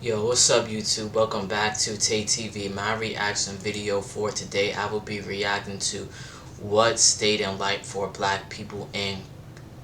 Yo, what's up YouTube? Welcome back to Tay TV. My reaction video for today, I will be reacting to what stayed in light for black people in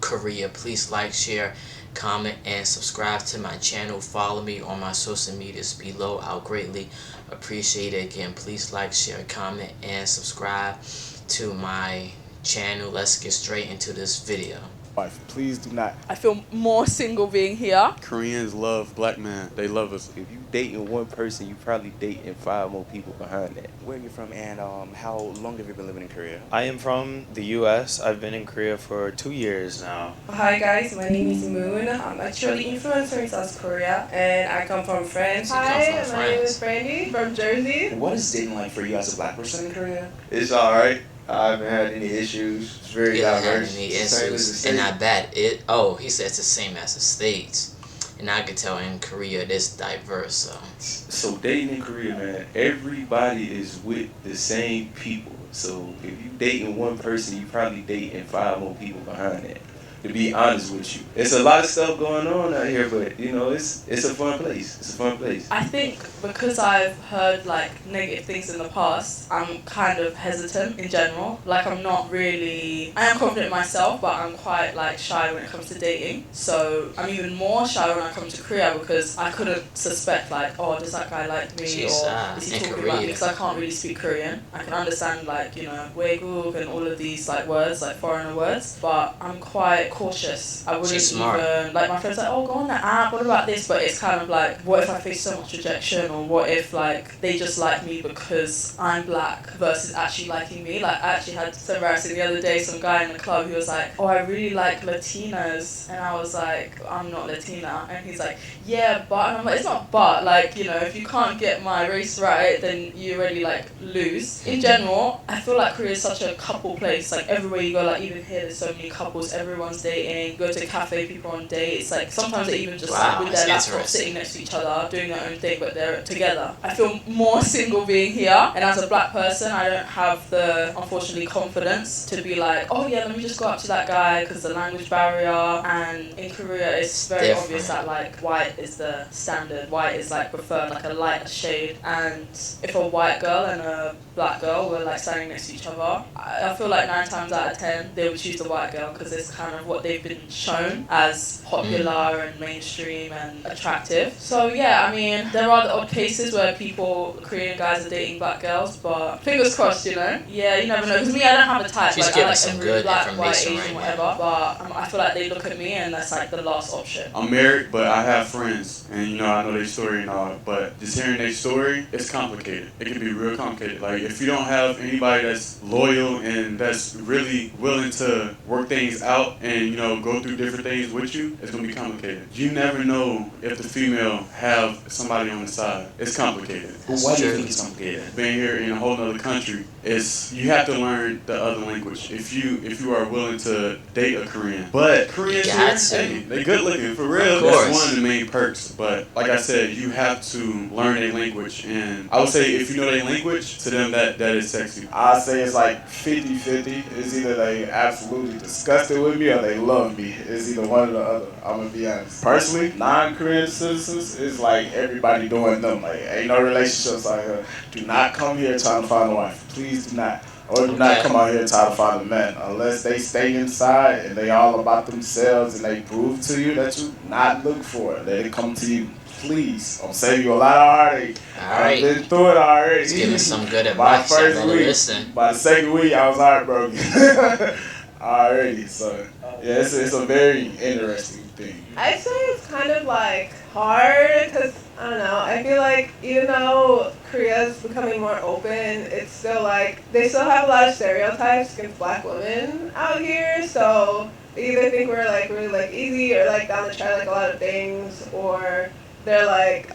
Korea. Please like, share, comment, and subscribe to my channel. Follow me on my social medias below. I'll greatly appreciate it. Again, please like, share, comment, and subscribe to my channel. Let's get straight into this video. Wife, please do not. I feel more single being here. Koreans love black men. They love us. If you dating one person, you probably dating 5 more people behind that. Where are you from, and how long have you been living in Korea? I am from the U.S. I've been in Korea for 2 years now. Hi guys, my name is Moon. I'm actually influencer in South Korea, and I come from France. Hi, My name is Brandy from Jersey. What is dating like for you as a black person in Korea? It's alright. I haven't had any issues. It's very diverse. Any It's the same as the issues, States. and I bet it. Oh, he said it's the same as the States, and I could tell in Korea it is diverse. So dating in Korea, man, everybody is with the same people. So if you dating one person, you probably dating 5 more people behind that. To be honest with you, it's a lot of stuff going on out here, but you know, it's a fun place. It's a fun place. I think because I've heard like negative things in the past, I'm kind of hesitant in general. Like I am confident in myself, but I'm quite like shy when it comes to dating. So I'm even more shy when I come to Korea because I couldn't suspect like, oh, does that guy like me, She's, or is he in talking Korea. about me? Because I can't really speak Korean. I can understand like, you know, Waeguk and all of these like words, like foreigner words, but I'm quite cautious. I wouldn't even, like my friends like, oh, go on the app, what about this? But it's kind of like, what if I face so much rejection, or what if like they just like me because I'm black versus actually liking me? Like I actually had so embarrassing the other day, some guy in the club, he was like, oh, I really like Latinas, and I was like, I'm not Latina, and he's like, yeah, but, and I'm like, it's not but, like, you know, if you can't get my race right, then you already like lose. In general, I feel like Korea is such a couple place. Like everywhere you go, like even here, there's so many couples, everyone's dating, go to a cafe, people on dates, like sometimes they even just like with their laptop sitting next to each other doing their own thing, but they're together. I feel more single being here, and as a black person I don't have the, unfortunately, confidence to be like, oh yeah, let me just go up to that guy because the language barrier. And in Korea it's very obvious that like white is the standard, white is like preferred, like a lighter shade, and if a white girl and a black girl were like standing next to each other, I feel like 9 times out of 10 they would choose the white girl because it's kind of what they've been shown as popular and mainstream and attractive. So yeah, I mean, there are the odd cases where Korean guys are dating black girls, but fingers crossed, you know? Yeah, you never know. Because me, I don't have a type. She's like, giving I like some every good black, white, information Asian, right whatever. But I feel like they look at me and that's like the last option. I'm married, but I have friends, and you know, I know their story and all, but just hearing their story, it's complicated. It can be real complicated. Like, if you don't have anybody that's loyal and that's really willing to work things out and, you know, go through different things with you, it's gonna be complicated. You never know if the female have somebody on the side. It's complicated. But why do you think it's complicated? Being here in a whole other country, you have to learn the other language if you are willing to date a Korean. But Koreans here, hey, they good looking for real. That's one of the main perks. But like I said, you have to learn their language, and I would say if you know their language, to them that is sexy. I say it's like 50-50. It's either they absolutely disgusted with me or they love me. It's either one or the other. I'm gonna be honest. Personally, non-Korean citizens, it's like everybody doing them. Like, ain't no relationships out here. Do not come here trying to find a wife. Please do not. Or do not come out here trying to find a man. Unless they stay inside and they all about themselves and they prove to you that you not look for it. Let it come to you. Please. I'm saving you a lot of heartache. I've been through it already. He's giving some good advice. By the first week, by the second week, I was heartbroken. Already. So, yeah, it's a very interesting thing. I'd say it's kind of like hard because, I don't know, I feel like even though Korea's becoming more open, it's still like, they still have a lot of stereotypes against black women out here, so they either think we're like really like easy or like down to try like a lot of things, or they're like,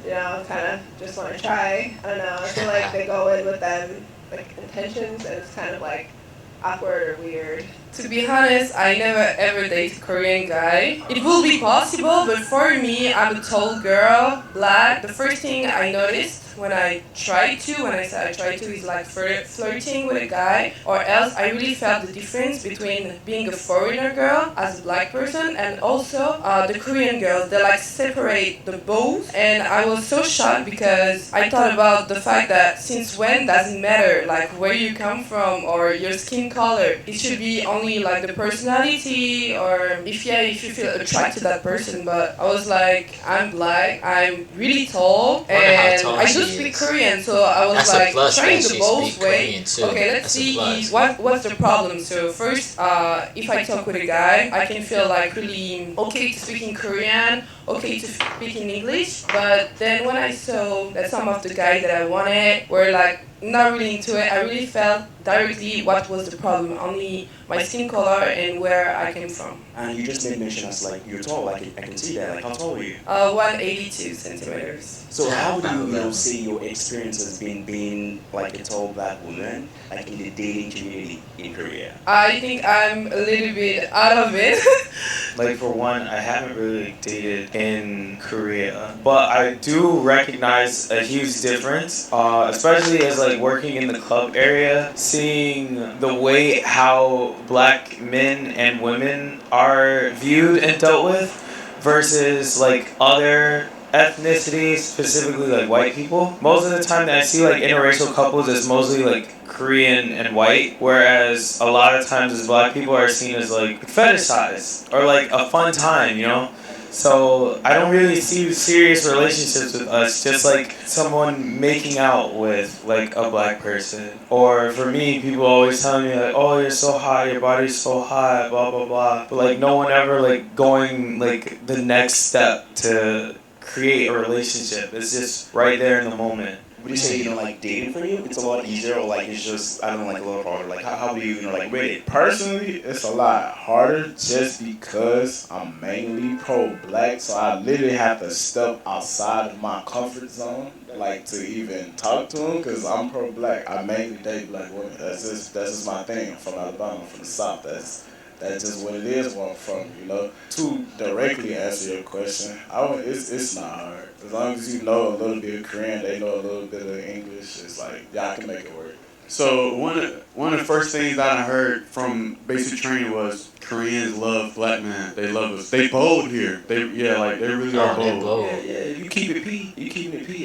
you know, kind of just want to try. I don't know, I feel like they go in with them like intentions and it's kind of like awkward or weird. To be honest, I never ever date a Korean guy. It will be possible, but for me, I'm a tall girl, black. The first thing I noticed when I say I try to, is like flirting with a guy, or else I really felt the difference between being a foreigner girl as a black person and also the Korean girls. They like separate the both, and I was so shocked because I thought about the fact that since when doesn't matter like where you come from or your skin color. It should be only like the personality, or if you feel attracted to that person. But I was like, I'm black, I'm really tall, and I do speak Korean, so I was like trying the both way. Okay, let's see what's the problem. So first, if I talk with a guy, I can feel like really okay to speak in Korean, okay to speak in English. But then when I saw that some of the guys that I wanted were like not really into it, I really felt directly what was the problem, only my skin color and where I came from. And you just made mention as like you're tall, like I can see that. Like how tall are you? 182 centimeters. So how would you say your experience has been being like a tall black woman, like in the dating community in Korea? I think I'm a little bit out of it. Like for one, I haven't really dated in Korea, but I do recognize a huge difference, especially as like working in the club area, seeing the way how black men and women are viewed and dealt with versus like other ethnicities, specifically like white people. Most of the time that I see like interracial couples, it's mostly like Korean and white, whereas a lot of times as black people are seen as like fetishized or like a fun time, you know? So I don't really see serious relationships with us, just like someone making out with like a black person. Or for me, people always tell me like, oh, you're so hot, your body's so hot, blah, blah, blah. But like no one ever like going like the next step to create a relationship. It's just right there in the moment. Would you say, like dating for you, it's a lot easier, or like it's just, I don't know, like a little harder? Like how do you, like rate it? Personally, it's a lot harder just because I'm mainly pro-black, so I literally have to step outside of my comfort zone, like to even talk to them, because I'm pro-black. I mainly date black women. That's just my thing. I'm from Alabama, I'm from the South. That's just what it is where I'm from, you know. To directly answer your question, it's not hard. As long as you know a little bit of Korean, they know a little bit of English, it's like, y'all can make it work. So one of the first things that I heard from basic training was Koreans love black men. They love us. They bold here. They really are bold. Yeah. You keep it P.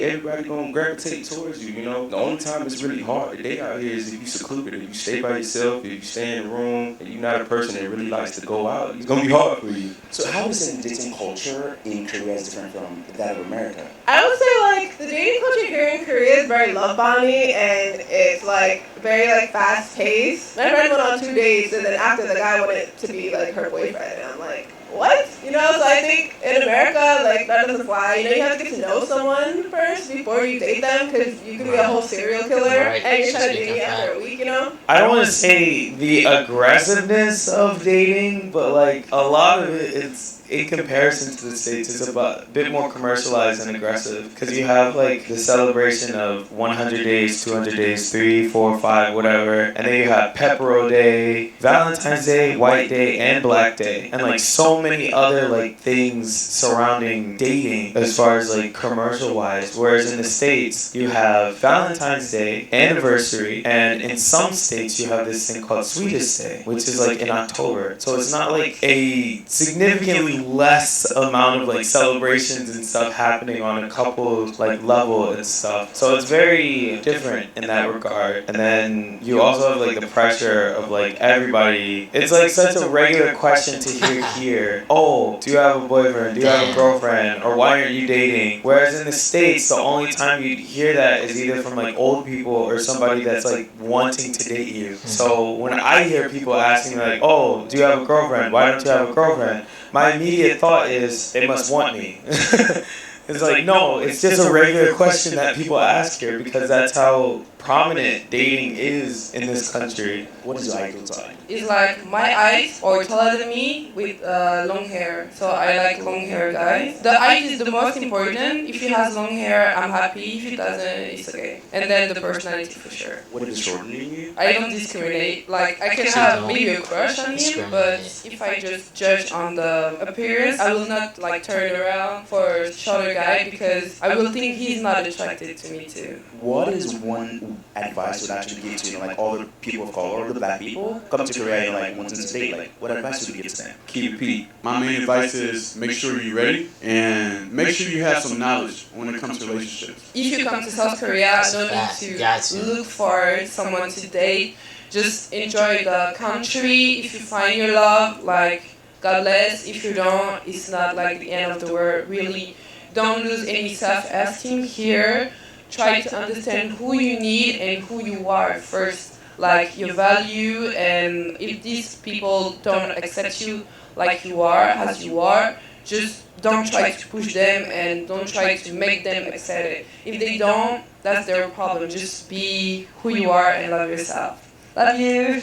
Everybody gonna gravitate towards you. You know, the only time it's really hard to date out here is if you secluded. If you stay by yourself, if you stay in a room, and you're not a person that really likes to go out, it's gonna be hard for you. So how is the dating culture in Korea is different from that of America? I would say like the dating culture here in Korea is very love bombing, and it's like very like fast paced. My friend went on 2 dates, and then after the guy wanted to be like her boyfriend, and I'm like, what? You know, so I think in America, like that doesn't fly. You know, you have to get to know someone first before you date them, because you could be a whole serial killer and you're trying to date after a week, you know? I don't want to say the aggressiveness of dating, but like a lot of it's in comparison to the States, it's about a bit more commercialized and aggressive, because you have like the celebration of 100 days, 200 days, 3, 4, 5, whatever, and then you have Pepero Day, Valentine's Day, White Day, and Black Day, and like so many other like things surrounding dating as far as like commercial wise. Whereas in the States, you have Valentine's Day, anniversary, and in some states you have this thing called Sweetest Day, which is like in October. So it's not like a significantly less amount of like celebrations and stuff happening on a couple like level and stuff. So it's very different in that regard. And then you also have like the pressure of like everybody. It's like such a regular question to hear here. Oh, do you have a boyfriend? Do you have a girlfriend? Or why aren't you dating? Whereas in the States, the only time you hear that is either from like old people or somebody that's like wanting to date you. So when I hear people asking me like, oh, do you have a girlfriend? Why don't you have a girlfriend? My immediate thought is, they must want me. It's like, no, it's just a regular question that people ask here, because that's how prominent dating is in this country. What is your ideal type? It's like my eyes or taller than me with long hair. So I like long hair guys. The height is the most important. If he has long hair, I'm happy. If he doesn't, it's okay. And then the personality for sure. What is shortening you? I don't discriminate. Like I can have maybe a crush on him, but if I just judge on the appearance, I will not like turn around for a shorter guy because I will think he's not attracted to me too. What is one advice you would actually give to, like, all the people of color, all the black people come to Korea and, like, wanting to date? Like, what advice would you give to them? Keep it peak. My main advice is make sure you're ready and make sure you have some knowledge when it comes to relationships. If you come to South Korea, no need to look for someone to date. Just enjoy the country. If you find your love, like, God bless. If you don't, it's not like the end of the world. Really, don't lose any self-esteem here. Try to understand who you need and who you are first, like your value. And if these people don't accept you like you are, as you are, just don't try to push them and don't try to make them accept it. If they don't, that's their problem. Just be who you are and love yourself. Love you.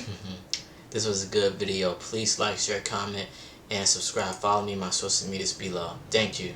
This was a good video. Please like, share, comment, and subscribe. Follow me on my social medias below. Thank you.